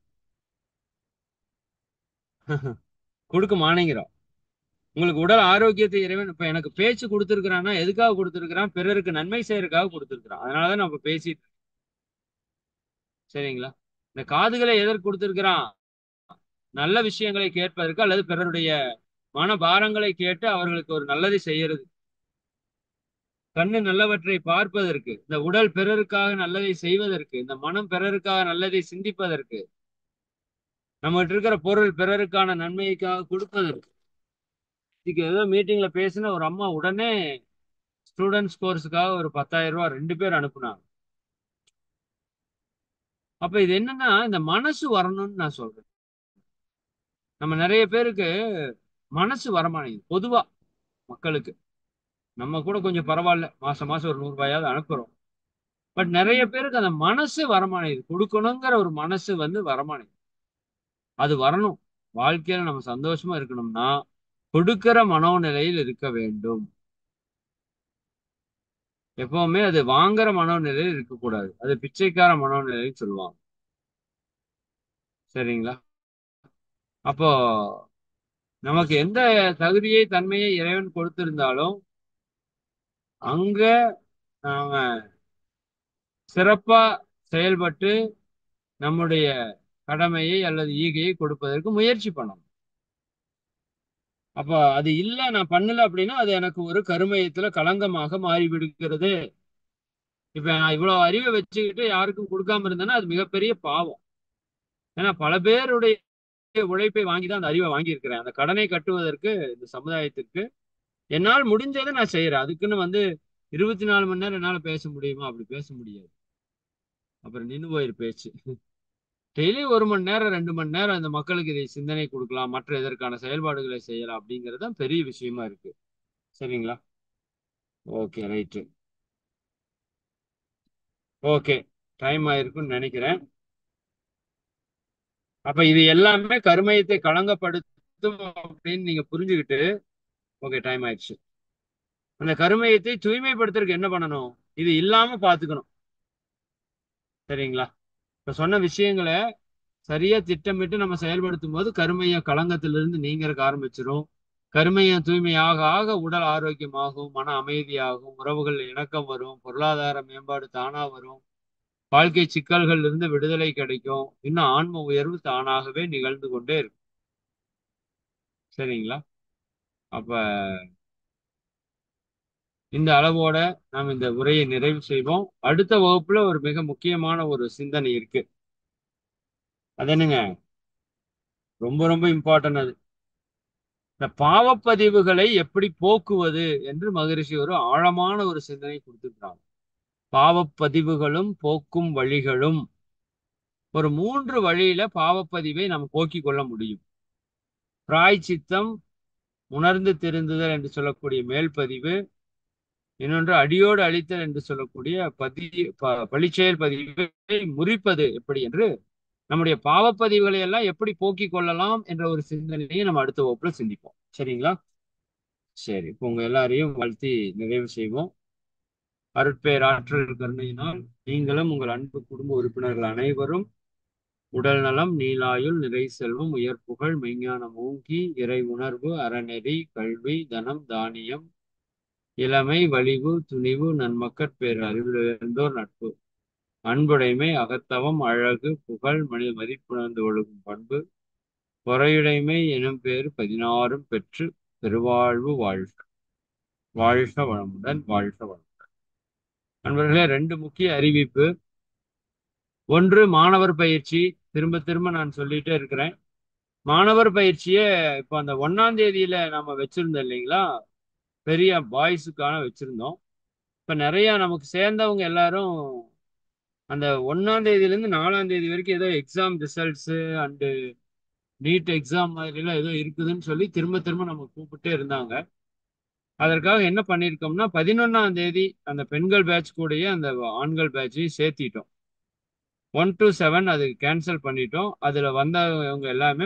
கொடுக்க மாட்டேங்கிறோம். உங்களுக்கு உடல் ஆரோக்கியத்தை இறைவன் இப்ப எனக்கு பேச்சு கொடுத்திருக்கிறான்னா எதுக்காக கொடுத்திருக்கிறான்? பிறருக்கு நன்மை செய்யறதுக்காக கொடுத்திருக்கிறான். அதனாலதான் நம்ம பேசிட்டு. சரிங்களா? இந்த காதுகளை எதற்கு கொடுத்திருக்கிறான்? நல்ல விஷயங்களை கேட்பதற்கு அல்லது பிறருடைய மன பாரங்களை கேட்டு அவர்களுக்கு ஒரு நல்லதை செய்யறது. கண்ணு நல்லவற்றை பார்ப்பதற்கு, இந்த உடல் பிறருக்காக நல்லதை செய்வதற்கு, இந்த மனம் பிறருக்காக நல்லதை சிந்திப்பதற்கு, நம்மகிட்ட இருக்கிற பொருள் பிறருக்கான நன்மைக்காக கொடுப்பதற்கு. இதுக்கு ஏதோ மீட்டிங்ல பேசின ஒரு அம்மா உடனே ஸ்டூடெண்ட்ஸ் கோர்ஸுக்காக ஒரு 10,000 ரூபாய் 2 பேர் அனுப்புனாங்க. அப்ப இது என்னன்னா இந்த மனசு வரணும்னு நான் சொல்றேன். நம்ம நிறைய பேருக்கு மனசு வரமாட்டேங்குது பொதுவா மக்களுக்கு. நம்ம கூட கொஞ்சம் பரவாயில்ல, மாசம் மாசம் ஒரு 100 ரூபாயாவது அனுப்புறோம். பட் நிறைய பேருக்கு அந்த மனசு வரமாட்டேங்குது. கொடுக்கணுங்கிற ஒரு மனசு வந்து வரமாட்டேங்குது. அது வரணும். வாழ்க்கையில நம்ம சந்தோஷமா இருக்கணும்னா கொடுக்கிற மனோநிலையில் இருக்க வேண்டும். எப்பவுமே அது வாங்குற மனோநிலையில் இருக்கக்கூடாது. அது பிச்சைக்கார மனோநிலைன்னு சொல்லுவாங்க. சரிங்களா? அப்போ நமக்கு எந்த தகுதியை தன்மையை இறைவன் கொடுத்திருந்தாலும் அங்க நாம சிறப்பா செயல்பட்டு நம்முடைய கடமையை அல்லது ஈகையை கொடுப்பதற்கு முயற்சி பண்ணணும். அப்ப அது இல்ல, நான் பண்ணல அப்படின்னா அது எனக்கு ஒரு கருமையத்துல களங்கமாக மாறி விடுகிறது. இப்ப நான் இவ்வளவு அறிவை வச்சுக்கிட்டு யாருக்கும் கொடுக்காம இருந்தேன்னா அது மிகப்பெரிய பாவம். ஏன்னா பல பேருடைய உழைப்பை வாங்கிதான் அந்த அறிவை வாங்கியிருக்கிறேன். அந்த கடனை கட்டுவதற்கு இந்த சமுதாயத்துக்கு என்னால் முடிஞ்சதை நான் செய்யறேன். அதுக்குன்னு 24 மணி நேரம் என்னால பேச முடியுமா? அப்படி பேச முடியாது. அப்புறம் நின்னு போயிரு பேச்சு. டெய்லி 1 மணி நேரம் 2 மணி நேரம் இந்த மக்களுக்கு இதை சிந்தனை கொடுக்கலாம், மற்ற இதற்கான செயல்பாடுகளை செய்யலாம் அப்படிங்கிறது தான் பெரிய விஷயமா இருக்கு. சரிங்களா? Okay, right. ஓகே, டைம் ஆயிருக்குன்னு நினைக்கிறேன். அப்ப இது எல்லாமே கருமையத்தை களங்கப்படுத்தும் அப்படின்னு நீங்க புரிஞ்சுக்கிட்டு, ஓகே டைம் ஆயிடுச்சு. அந்த கருமையத்தை தூய்மைப்படுத்துறதுக்கு என்ன பண்ணணும்? இது இல்லாம பாத்துக்கணும். சரிங்களா? இப்ப சொன்ன விஷயங்களை சரியா திட்டமிட்டு நம்ம செயல்படுத்தும் போது கருமைய களங்கத்திலிருந்து நீங்கிறதுக்கு ஆரம்பிச்சிடும். கருமையம் தூய்மையாக ஆக உடல் ஆரோக்கியமாகும், மன அமைதியாகும், உறவுகள் இணக்கம் வரும், பொருளாதார மேம்பாடு தானா வரும், வாழ்க்கை சிக்கல்கள் இருந்து விடுதலை கிடைக்கும், இன்னும் ஆன்ம உயர்வு தானாகவே நிகழ்ந்து கொண்டே இருக்கும். சரிங்களா? அப்ப இந்த அளவோட நாம் இந்த உரையை நிறைவு செய்வோம். அடுத்த வகுப்புல ஒரு மிக முக்கியமான ஒரு சிந்தனை இருக்கு. அது என்னங்க? ரொம்ப ரொம்ப இம்பார்ட்டன்ட் அது. இந்த பாவப்பதிவுகளை எப்படி போக்குவது என்று மகரிஷி ஒரு ஆழமான ஒரு சிந்தனை கொடுத்துருக்காங்க. பாவப்பதிவுகளும் போக்கும் வழிகளும், ஒரு 3 வழியில பாவப்பதிவை நம்ம போக்கிக் கொள்ள முடியும். பிராய்ச்சித்தம், உணர்ந்து திருந்துதல் என்று சொல்லக்கூடிய மேல்பதிவு, இன்னொன்று அடியோடு அழித்தல் என்று சொல்லக்கூடிய பழிச்செயல் பதிவை முறிப்பது எப்படி என்று, நம்முடைய பாவப்பதிவுகளை எல்லாம் எப்படி போக்கிக் கொள்ளலாம் என்ற ஒரு சிந்தனையை நம்ம அடுத்த வகுப்புல சிந்திப்போம். சரிங்களா? சரி, இப்போ உங்க எல்லாரையும் வாழ்த்தி நிறைவு செய்வோம். அருட்பேராற்றல் கருணையினால் நீங்களும் உங்கள் அன்பு குடும்ப உறுப்பினர்கள் அனைவரும் உடல் நலம், நீலாயுள், நிறை செல்வம், உயர் புகழ், மெய்ஞானம் ஓங்கி, இறை உணர்வு, அறநெறி, கல்வி, தனம், தானியம், இளமை, வலிவு, துணிவு, நன்மக்கட் பேர் அறிவுயர்ந்தோர் நட்பு, அன்புடைமை, அகத்தவம், அழகு, புகழ், மனித மதிப்புணர்ந்து ஒழுகும் பண்பு, பொறையுடைமை எனும் பேர் 16ம் பெற்று பெருவாழ்வு வாழ்க. வாழ்க வளமுடன், வாழ்க வளம். நண்பர்களே, 2 முக்கிய அறிவிப்பு. ஒன்று, மாணவர் பயிற்சி. திரும்ப திரும்ப நான் சொல்லிட்டே இருக்கிறேன். மாணவர் பயிற்சியை இப்போ அந்த 1ஆம் தேதியில நம்ம வச்சிருந்தோம் இல்லைங்களா? பெரிய பாய்ஸுக்கான வச்சிருந்தோம். இப்ப நிறைய நமக்கு சேர்ந்தவங்க எல்லாரும் அந்த 1ஆம் தேதியிலேருந்து 4ஆம் தேதி வரைக்கும் ஏதோ exam results and NEET exam மாதிரி எல்லாம் ஏதோ இருக்குதுன்னு சொல்லி திரும்ப திரும்ப நம்ம கூப்பிட்டே இருந்தாங்க. அதற்காக என்ன பண்ணியிருக்கோம்னா 11ஆம் தேதி அந்த பெண்கள் பேட்ச் கூடயே அந்த ஆண்கள் பேட்சையும் சேர்த்திட்டோம். 1 to 7 அது கேன்சல் பண்ணிட்டோம். அதுல வந்தவங்க எல்லாமே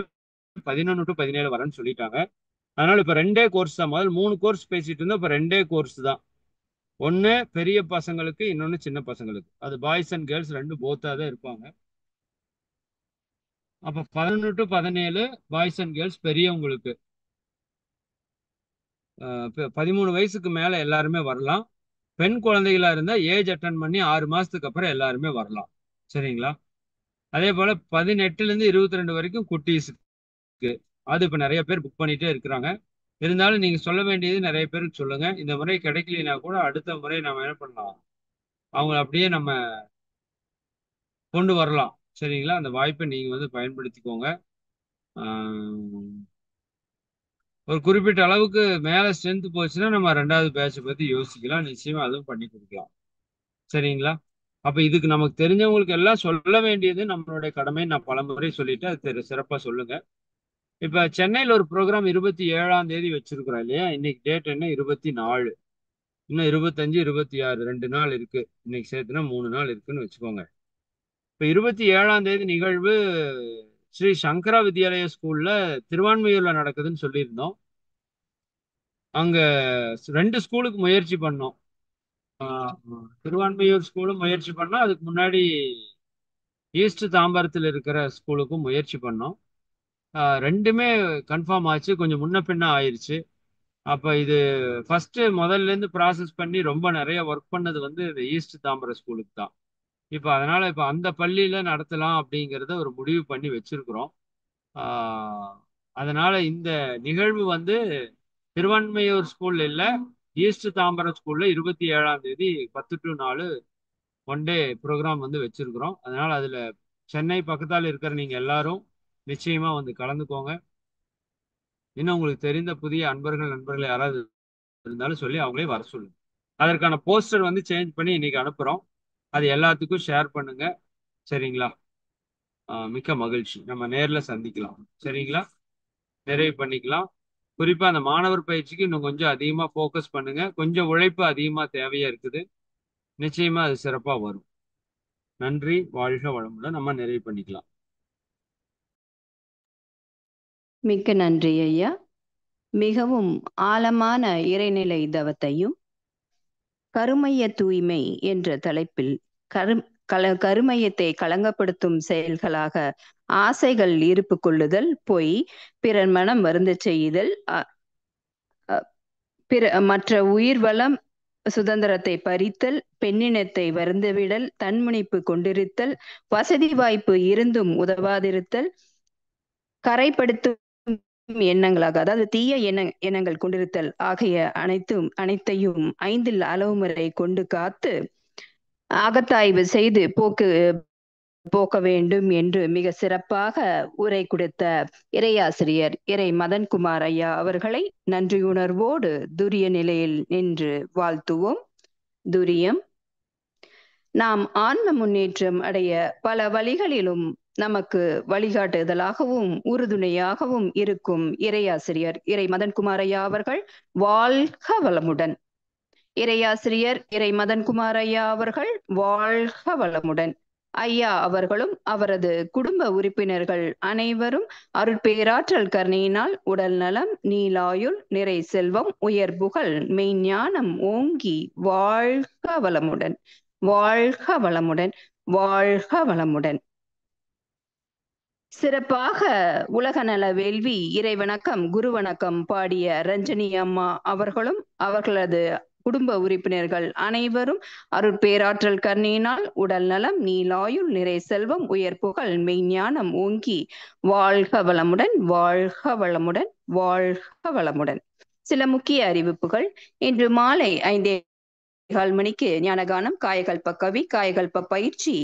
11 to 17 வரேன்னு சொல்லிட்டாங்க. அதனால இப்ப 2 கோர்ஸ் தான். முதல் 3 கோர்ஸ் பேசிட்டு இருந்தோம். இப்ப 2 கோர்ஸ் தான். ஒன்னு பெரிய பசங்களுக்கு, இன்னொன்னு சின்ன பசங்களுக்கு. அது பாய்ஸ் அண்ட் கேர்ள்ஸ் 2 போத்தா தான் இருப்பாங்க. அப்ப 11 to 17 பாய்ஸ் அண்ட் கேர்ள்ஸ் பெரியவங்களுக்கு. 13 வயசுக்கு மேல எல்லாருமே வரலாம். பெண் குழந்தைகளா இருந்தா ஏஜ் அட்டன் பண்ணி 6 மாசத்துக்கு அப்புறம் எல்லாருமே வரலாம். சரிங்களா? அதே போல 18ல இருந்து 22 வரைக்கும் குட்டீஸுக்கு. அது இப்ப நிறைய பேர் புக் பண்ணிட்டே இருக்கிறாங்க. இருந்தாலும் நீங்க சொல்ல வேண்டியது நிறைய பேருக்கு சொல்லுங்க. இந்த முறை கிடைக்கலனா கூட அடுத்த முறை நம்ம என்ன பண்ணலாம், அவங்க அப்படியே நம்ம கொண்டு வரலாம். சரிங்களா? அந்த வாய்ப்பை நீங்க பயன்படுத்திக்கோங்க. ஆஹ் ஒரு குறிப்பிட்ட அளவுக்கு மேல ஸ்ட்ரென்த் போச்சுன்னா நம்ம 2வது பேட்ச் பத்தி யோசிக்கலாம். நிச்சயமா அதுவும் பண்ணி கொடுக்கலாம். சரிங்களா? அப்ப இதுக்கு நமக்கு தெரிஞ்சவங்களுக்கு எல்லாம் சொல்ல வேண்டியது நம்மளுடைய கடமை. நான் பலமுறை சொல்லிட்டு அது சிறப்பா சொல்லுங்க. இப்ப சென்னையில் ஒரு ப்ரோக்ராம் 27ஆம் தேதி வச்சிருக்கிறோம் இல்லையா? இன்னைக்கு டேட் என்ன? 24. இன்னும் 25, 26 2 நாள் இருக்கு. இன்னைக்கு சேர்த்துனா 3 நாள் இருக்குன்னு வச்சுக்கோங்க. இப்ப 27ஆம் தேதி நிகழ்வு ஸ்ரீ சங்கரா வித்யாலயா ஸ்கூல்ல திருவான்மையூர்ல நடக்குதுன்னு சொல்லியிருந்தோம். அங்க 2 ஸ்கூலுக்கு முயற்சி பண்ணோம். திருவான்மையூர் ஸ்கூலும் முயற்சி பண்ணோம். அதுக்கு முன்னாடி ஈஸ்ட் தாம்பரத்தில் இருக்கிற ஸ்கூலுக்கும் முயற்சி பண்ணோம். ரெண்டுமே கன்ஃபார்ம் ஆச்சு, கொஞ்சம் முன்ன பின்ன ஆயிருச்சு. அப்ப இது ஃபர்ஸ்ட் முதல்ல இருந்து ப்ராசஸ் பண்ணி ரொம்ப நிறைய ஒர்க் பண்ணது வந்து இந்த ஈஸ்ட் தாம்பரம் ஸ்கூலுக்கு தான். இப்ப அதனால இப்ப அந்த பள்ளியில நடத்தலாம் அப்படிங்கறத ஒரு முடிவு பண்ணி வச்சிருக்கிறோம். ஆஹ் அதனால இந்த நிகழ்வு வந்து திருவான்மையூர் ஸ்கூல்ல இல்ல, ஈஸ்ட் தாம்பரம் ஸ்கூல்ல 27ஆம் தேதி 10 to 4 ஒன் டே ப்ரோக்ராம் வந்து வச்சிருக்கிறோம். அதனால அதுல சென்னை பக்கத்தால் இருக்கிற நீங்க எல்லாரும் நிச்சயமா வந்து கலந்துக்கோங்க. இன்னும் உங்களுக்கு தெரிந்த புதிய நண்பர்கள் யாராவது இருந்தாலும் சொல்லி அவங்களே வர சொல்லுங்க. அதற்கான போஸ்டர் வந்து சேஞ்ச் பண்ணி இன்னைக்கு அனுப்புறோம். அது எல்லாத்துக்கும் ஷேர் பண்ணுங்க. சரிங்களா? மிக்க மகிழ்ச்சி. நம்ம நேர்ல சந்திக்கலாம். சரிங்களா? நிறைவு பண்ணிக்கலாம். குறிப்பா அந்த மாணவர் பயிற்சிக்கு இன்னும் கொஞ்சம் அதிகமா ஃபோக்கஸ் பண்ணுங்க. கொஞ்சம் உழைப்பு அதிகமா தேவையா இருக்குது. நிச்சயமா அது சிறப்பா வரும். நன்றி. வாழ்க வளமுடன். நம்ம நிறைவு பண்ணிக்கலாம். மிக்க நன்றி ஐயா. மிகவும் ஆழமான இறைநிலை தவத்தையும் கருமைய தூய்மை என்ற தலைப்பில் கருமையத்தை களங்கப்படுத்தும் செயல்களாக ஆசைகள் இருப்பு கொள்ளுதல், பொய், பிறர் மனம் வருந்த செய்தல், மற்ற உயிர் வளம் சுதந்திரத்தை பறித்தல், பெண்ணினத்தை வருந்தவிடல், தன்முனைப்பு கொண்டிருத்தல், வசதி வாய்ப்பு இருந்தும் உதவாதிருத்தல், கரைப்படுத்தும் எண்ணங்களாக அதாவது தீய எண்ணங்கள் கொண்டிருத்தல் ஆகிய அனைத்தையும் 5 அளவுமுறை கொண்டு காத்து அகத்தாய்வு செய்து போக்க வேண்டும் என்று மிக சிறப்பாக உரை கொடுத்த இறையாசிரியர் இறை மதன்குமார் ஐயா அவர்களை நன்றியுணர்வோடு துரிய நிலையில் நின்று வாழ்த்துவோம். துரியம். நாம் ஆன்ம முன்னேற்றம் அடைய பல வழிகளிலும் நமக்கு வழிகாட்டுதலாகவும் உறுதுணையாகவும் இருக்கும் இறையாசிரியர் இறை மதன்குமார் ஐயா அவர்கள் வாழ்க வளமுடன். இறையாசிரியர் இறை மதன்குமார் ஐயா அவர்கள் வாழ்க வளமுடன். ஐயா அவர்களும் அவரது குடும்ப உறுப்பினர்கள் அனைவரும் அருட்பேராற்றல் கருணையினால் உடல் நலம், நீலாயுள், நிறை செல்வம், உயர் புகழ், மெய்ஞானம் ஓங்கி வாழ்க வளமுடன், வாழ்க வளமுடன், வாழ்க வளமுடன். சிறப்பாக உலக நல வேள்வி இறை வணக்கம் குரு வணக்கம் பாடிய ரஞ்சனி அம்மா அவர்களும் அவர்களது குடும்ப உறுப்பினர்கள் அனைவரும் அருட்பேராற்றல் கருணையினால் உடல் நலம், நீலாயுள், நிறை செல்வம், உயர் புகழ், மெய்ஞானம் ஓங்கி வாழ்க வளமுடன், வாழ்க வளமுடன், வாழ்க வளமுடன். சில முக்கிய அறிவிப்புகள். இன்று மாலை 5:15 மணிக்கு ஞானகானம், காயகல்ப கவி, காயகல்ப பயிற்சி